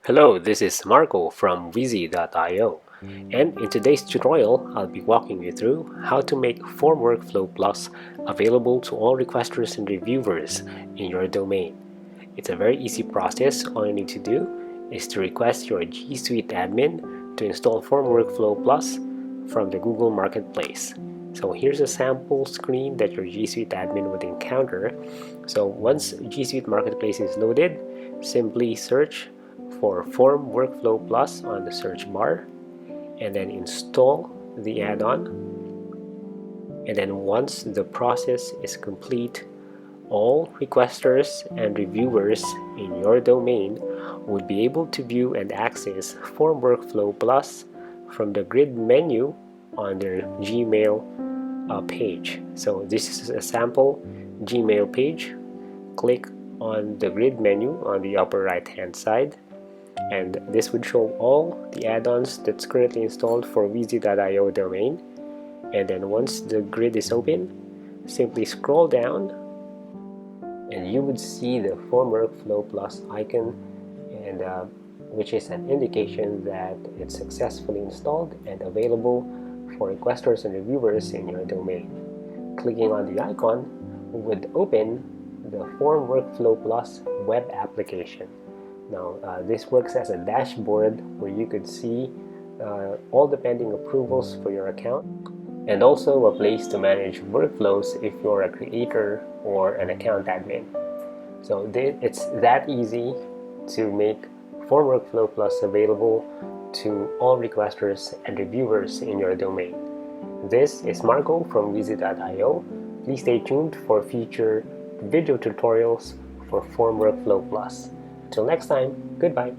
Hello, this is Marco from Wheezy.io, and in today's tutorial I'll be walking you through how to make Form Workflow Plus available to all requesters and reviewers in your domain. It's a very easy process. All you need to do is to request your G Suite admin to install Form Workflow Plus from the Google Marketplace. So here's a sample screen that your G Suite admin would encounter. So once G Suite Marketplace is loaded, simply search for Form Workflow Plus on the search bar and then install the add-on. And then once the process is complete, all requesters and reviewers in your domain would be able to view and access Form Workflow Plus from the grid menu on their Gmail page. So this is a sample Gmail page. Click on the grid menu on the upper right hand side, and this would show all the add-ons that's currently installed for Wheezy.io domain. And then once the grid is open, simply scroll down and you would see the Form Workflow Plus icon, and which is an indication that it's successfully installed and available for requesters and reviewers in your domain. Clicking on the icon would open the Form Workflow Plus web application. Now, this works as a dashboard where you could see all the pending approvals for your account, and also a place to manage workflows if you're a creator or an account admin. So it's that easy to make Form Workflow Plus available to all requesters and reviewers in your domain. This is Marco from Wheezy.io. Please stay tuned for future video tutorials for Form Workflow Plus. Till next time, goodbye.